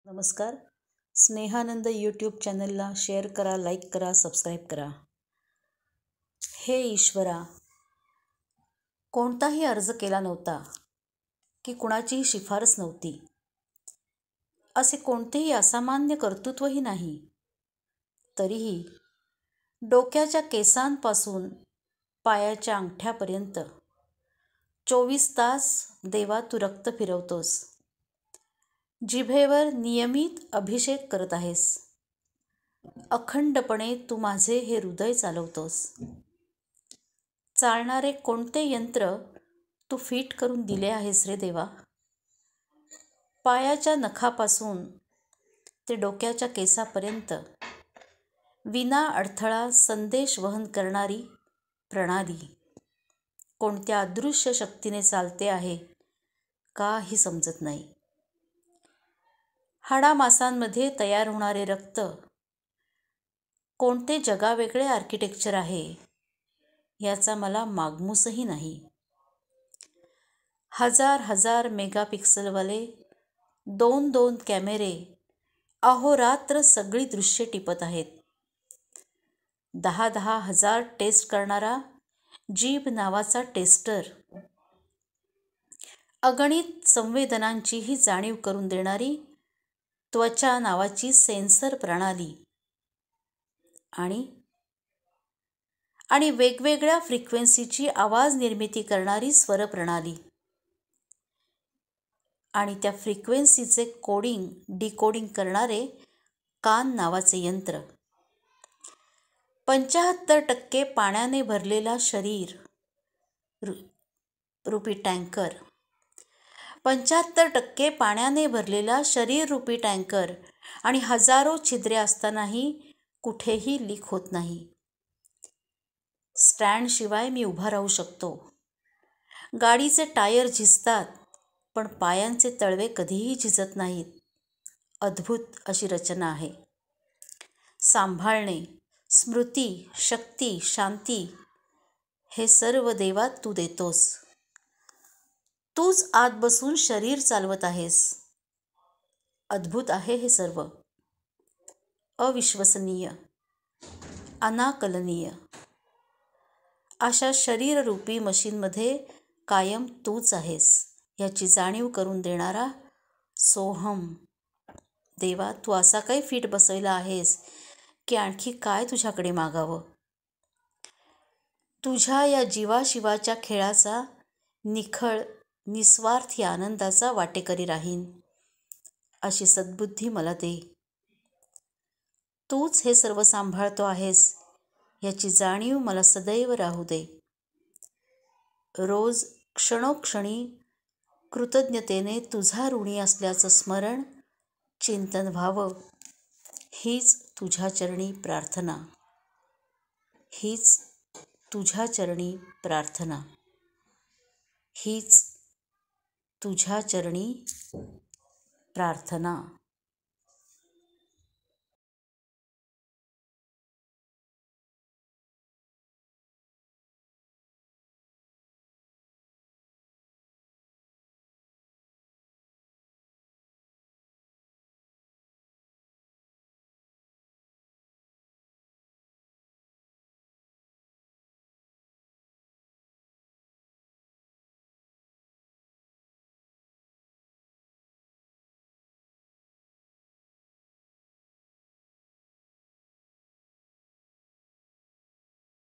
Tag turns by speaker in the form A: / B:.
A: नमस्कार. स्नेहानंद यूट्यूब चॅनलला शेअर करा, लाईक करा, सबस्क्राईब करा. हे ईश्वरा, कोणताही अर्ज केला नव्हता की कुणाचीही शिफारस नव्हती. असे कोणतेही असामान्य कर्तृत्वही नाही. तरीही डोक्याच्या केसांपासून पायाच्या अंगठ्यापर्यंत 24 तास देवा तू रक्त फिरवतोस. जिभेवर नियमित अभिषेक करत आहेस. अखंडपणे तू माझे हे हृदय चालवतोस. चालणारे कोणते यंत्र तू फिट करून दिले आहेस रे देवा. पायाच्या नखापासून ते डोक्याच्या केसापर्यंत विना अडथळा संदेश वहन करणारी प्रणाली कोणत्या अदृश्य शक्तीने चालते आहे काही समजत नाही. हाडामासांमध्ये तयार होणारे रक्त कोणते जगावेगळे आर्किटेक्चर आहे याचा मला मागमूसही नाही. हजार मेगापिक्सलवाले 2 कॅमेरे अहोरात्र सगळी दृश्ये टिपत आहेत. 10,000 टेस्ट करणारा जीभ नावाचा टेस्टर, अगणित संवेदनांचीही जाणीव करून देणारी त्वचा नावाची सेन्सर प्रणाली आणि वेगवेगळ्या फ्रिक्वेन्सीची आवाज निर्मिती करणारी स्वर प्रणाली आणि त्या फ्रिक्वेन्सीचे कोडिंग डिकोडिंग करणारे कान नावाचे यंत्र. 75% पाण्याने भरलेला शरीर रूपी टँकर 75% पाण्याने भरलेला शरीररूपी टँकर आणि हजारो छिद्रे असतानाही कुठेही लीक होत नाही. स्टँडशिवाय मी उभा राहू शकतो. गाडीचे टायर झिजतात पण पायांचे तळवे कधीही झिजत नाहीत. अद्भुत अशी रचना आहे. सांभाळणे, स्मृती, शक्ती, शांती हे सर्व देवा तू देतोस. तूच आत बसून शरीर चालवत आहेस. अद्भुत आहे हे सर्व. अविश्वसनीय, अनाकलनीय. अशा शरीररूपी मशीनमध्ये कायम तूच आहेस याची जाणीव करून देणारा सोहम. देवा, तू असा काही फिट बसवला आहेस की आणखी काय तुझ्याकडे मागावं. तुझ्या या जीवाशिवाच्या खेळाचा निखळ निस्वार्थी आनंदाचा वाटेकरी राहीन अशी सद्बुद्धी मला दे. तूच हे सर्व सांभाळतो आहेस याची जाणीव मला सदैव राहू दे. रोज क्षणोक्षणी कृतज्ञतेने तुझा ऋणी असल्याचं स्मरण चिंतन व्हावं हीच तुझ्या चरणी प्रार्थना. हीच तुझ्या चरणी प्रार्थना. हीच तुझ्या चरणी प्रार्थना.